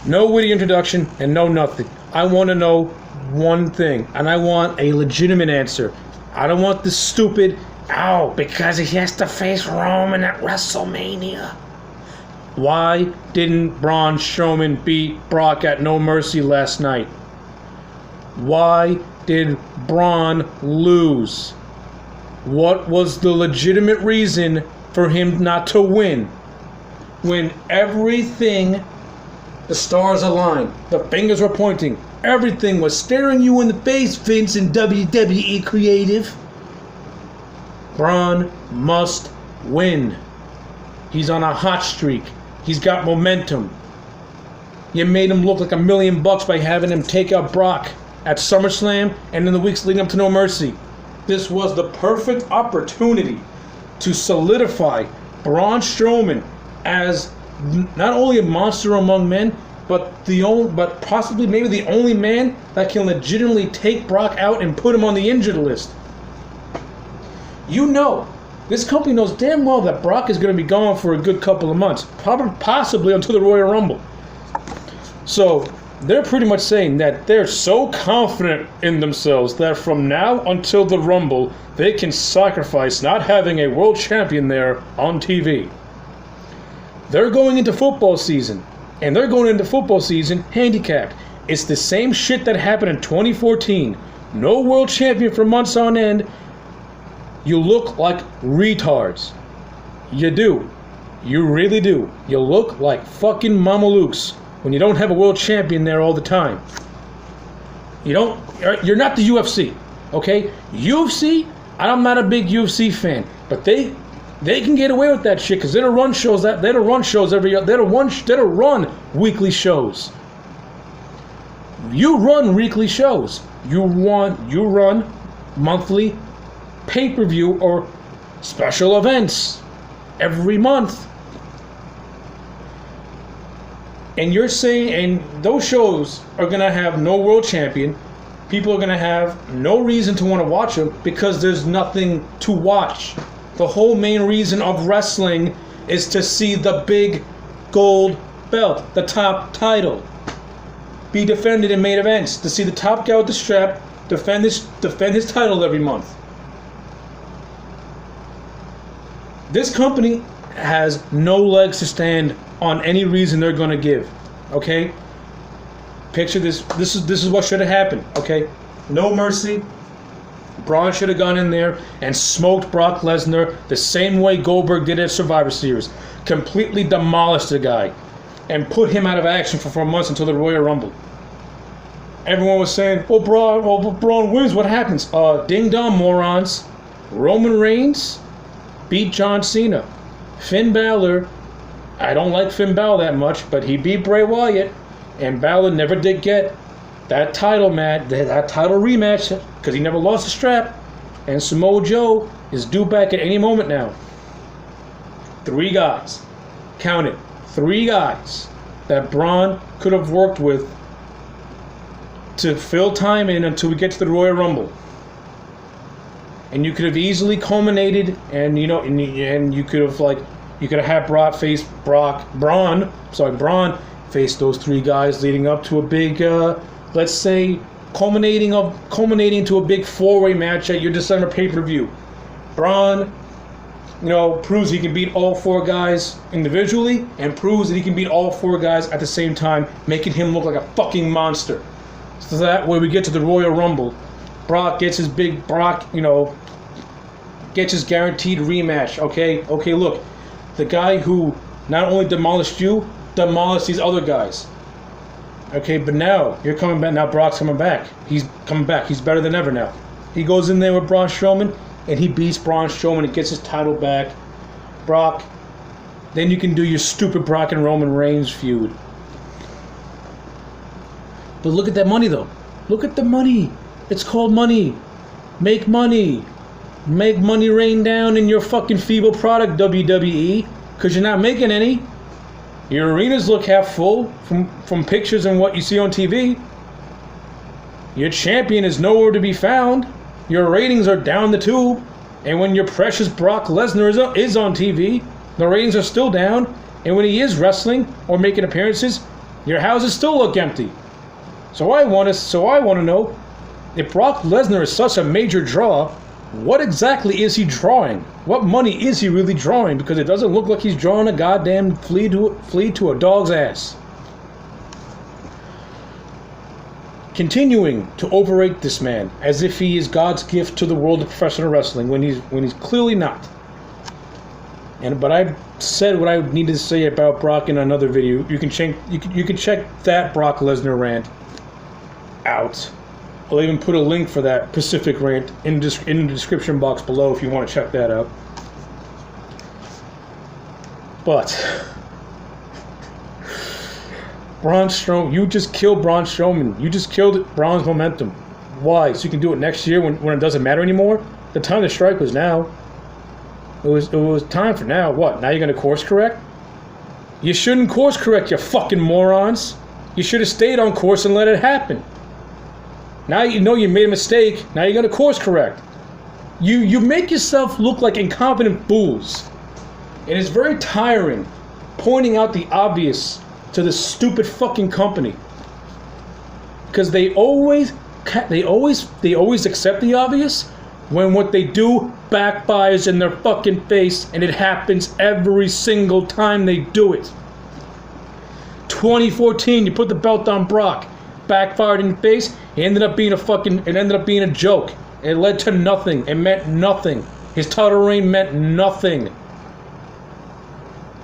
No witty introduction and no nothing. I want to know one thing, and I want a legitimate answer. I don't want this stupid, because he has to face Roman at WrestleMania. Why didn't Braun Strowman beat Brock at No Mercy last night? Why did Braun lose? What was the legitimate reason for him not to win? When everything, the stars aligned, the fingers were pointing, everything was staring you in the face, Vince and WWE Creative. Braun must win. He's on a hot streak. He's got momentum. You made him look like $1 million by having him take out Brock at SummerSlam and in the weeks leading up to No Mercy. This was the perfect opportunity to solidify Braun Strowman as not only a monster among men, but possibly maybe the only man that can legitimately take Brock out and put him on the injured list. You know, this company knows damn well that Brock is going to be gone for a good couple of months, possibly until the Royal Rumble. So they're pretty much saying that they're so confident in themselves that from now until the Rumble, they can sacrifice not having a world champion there on TV. They're going into football season, and they're going into football season handicapped. It's the same shit that happened in 2014. No world champion for months on end. You look like retards. You do. You really do. You look like fucking mamalukes when you don't have a world champion there all the time. You're not the UFC, okay? UFC, I'm not a big UFC fan, but they can get away with that shit because they don't run shows they don't run weekly shows. You run weekly shows. You run monthly pay-per-view or special events every month. And you're saying, and those shows are going to have no world champion. People are going to have no reason to want to watch them because there's nothing to watch. The whole main reason of wrestling is to see the big gold belt, the top title, be defended in main events, to see the top guy with the strap defend his title every month. This company has no legs to stand on any reason they're going to give, okay? Picture this. This is what should have happened, okay? No Mercy. Braun should have gone in there and smoked Brock Lesnar the same way Goldberg did at Survivor Series. Completely demolished the guy and put him out of action for 4 months until the Royal Rumble. Everyone was saying, Braun wins, what happens? Ding dong, morons. Roman Reigns beat John Cena. Finn Balor, I don't like Finn Balor that much, but he beat Bray Wyatt, and Balor never did get that title match, that title rematch, because he never lost the strap. And Samoa Joe is due back at any moment now. 3 guys, count it, 3 guys that Braun could have worked with to fill time in until we get to the Royal Rumble. And you could have easily culminated, and you could have had Braun face those 3 guys leading up to a big, let's say, culminating to a big 4-way match at your December pay-per-view. Braun, proves he can beat all 4 guys individually, and proves that he can beat all 4 guys at the same time, making him look like a fucking monster. So that way we get to the Royal Rumble. Brock gets his guaranteed rematch, okay? Okay, look, the guy who not only demolished you, demolished these other guys. Okay, but now, you're coming back, now Brock's coming back. He's coming back, he's better than ever now. He goes in there with Braun Strowman, and he beats Braun Strowman and gets his title back. Brock, then you can do your stupid Brock and Roman Reigns feud. But look at that money, though. Look at the money. It's called money. Make money. Make money rain down in your fucking feeble product, WWE, because you're not making any. Your arenas look half full from pictures and what you see on TV. Your champion is nowhere to be found. Your ratings are down the tube. And when your precious Brock Lesnar is on TV, the ratings are still down. And when he is wrestling or making appearances, Your houses still look empty. So I want to know, if Brock Lesnar is such a major draw, what exactly is he drawing? What money is he really drawing? Because it doesn't look like he's drawing a goddamn flea to a dog's ass. Continuing to overrate this man as if he is God's gift to the world of professional wrestling when he's clearly not. But I've said what I needed to say about Brock in another video. You can check that Brock Lesnar rant out. I'll even put a link for that Pacific rant in the description box below if you want to check that out. But Braun Strowman, you just killed Braun Strowman. You just killed Braun's momentum. Why? So you can do it next year when it doesn't matter anymore? The time to strike was now. It was time for now. What? Now you're going to course correct? You shouldn't course correct, you fucking morons. You should have stayed on course and let it happen. Now you know you made a mistake. Now you're going to course correct. You make yourself look like incompetent fools. It is very tiring pointing out the obvious to this stupid fucking company. Because they always accept the obvious when what they do backfires in their fucking face, and it happens every single time they do it. 2014, you put the belt on Brock, backfired in the face. It ended up being a joke. It led to nothing. It meant nothing. His title reign meant nothing.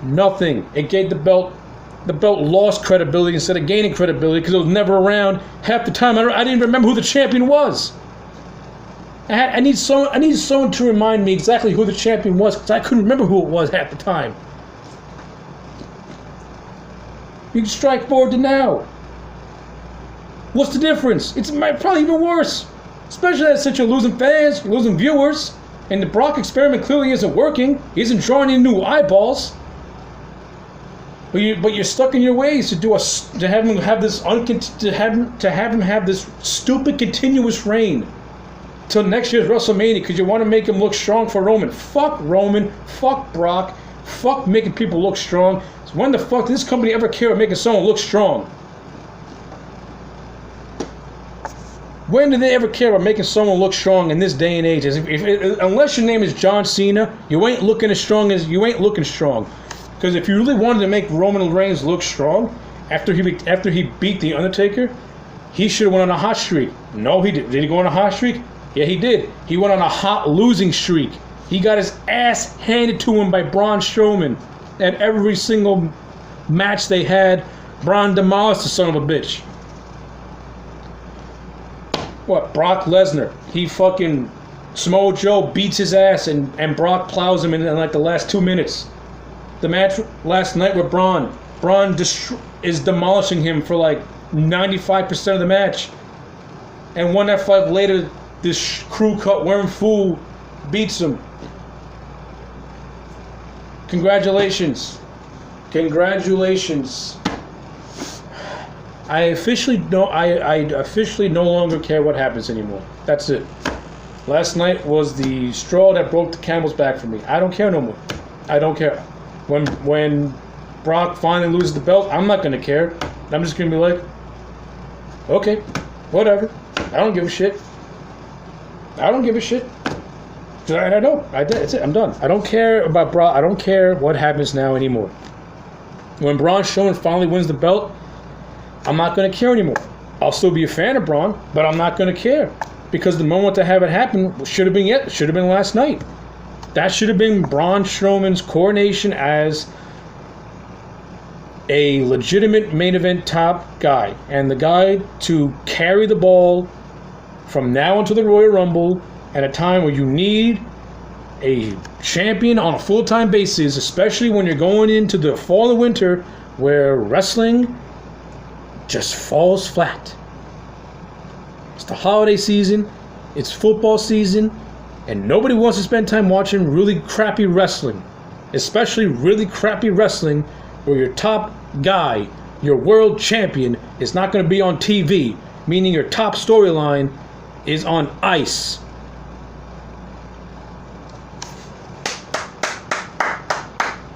Nothing. It gave the belt lost credibility instead of gaining credibility because it was never around. Half the time, I didn't even remember who the champion was. I need someone to remind me exactly who the champion was because I couldn't remember who it was half the time. You can strike forward to now. What's the difference? It's probably even worse. Especially since you're losing fans, you're losing viewers, and the Brock experiment clearly isn't working. He isn't drawing any new eyeballs. But you're stuck in your ways to have him have this stupid continuous reign till next year's WrestleMania because you want to make him look strong for Roman. Fuck Roman. Fuck Brock. Fuck making people look strong. So when the fuck did this company ever care about making someone look strong? When did they ever care about making someone look strong in this day and age? Unless your name is John Cena, you ain't looking strong. Because if you really wanted to make Roman Reigns look strong, after he beat The Undertaker, he should have went on a hot streak. No, he did. Did he go on a hot streak? Yeah, he did. He went on a hot losing streak. He got his ass handed to him by Braun Strowman. At every single match they had, Braun demolished the son of a bitch. What? Brock Lesnar. He fucking Samoa Joe beats his ass and Brock plows him in like the last 2 minutes. The match last night with Braun is demolishing him for like 95% of the match. And 1 F5 later, this crew cut wearing fool beats him. Congratulations. I officially no longer care what happens anymore. That's it. Last night was the straw that broke the camel's back for me. I don't care no more. I don't care. When Brock finally loses the belt, I'm not going to care. I'm just going to be like, okay, whatever. I don't give a shit. I know. That's it. I'm done. I don't care about Brock. I don't care what happens now anymore. When Braun Strowman finally wins the belt, I'm not going to care anymore. I'll still be a fan of Braun, but I'm not going to care. Because the moment to have it happen should have been last night. That should have been Braun Strowman's coronation as a legitimate main event top guy. And the guy to carry the ball from now until the Royal Rumble at a time where you need a champion on a full-time basis, especially when you're going into the fall and winter where wrestling just falls flat. It's the holiday season, it's football season, and nobody wants to spend time watching really crappy wrestling. Especially really crappy wrestling where your top guy, your world champion, is not going to be on TV, meaning your top storyline is on ice.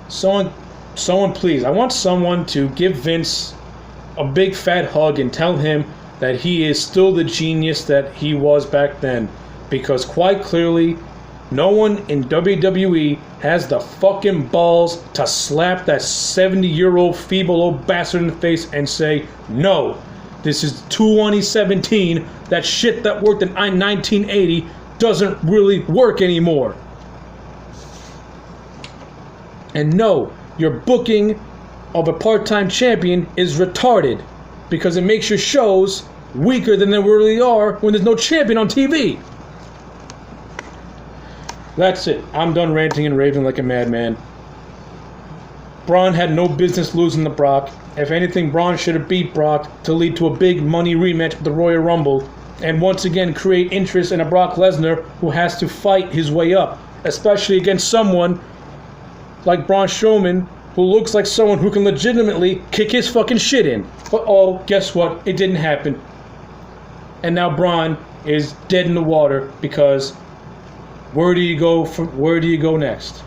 Someone please, I want someone to give Vince a big fat hug and tell him that he is still the genius that he was back then. Because quite clearly, no one in WWE has the fucking balls to slap that 70-year-old feeble old bastard in the face and say, no, this is 2017. That shit that worked in 1980 doesn't really work anymore. And no, your booking of a part-time champion is retarded because it makes your shows weaker than they really are when there's no champion on TV. That's it. I'm done ranting and raving like a madman. Braun had no business losing to Brock. If anything, Braun should have beat Brock to lead to a big money rematch with the Royal Rumble and once again create interest in a Brock Lesnar who has to fight his way up, especially against someone like Braun Strowman, who looks like someone who can legitimately kick his fucking shit in. But oh, guess what? It didn't happen. And now Braun is dead in the water because where do you go next?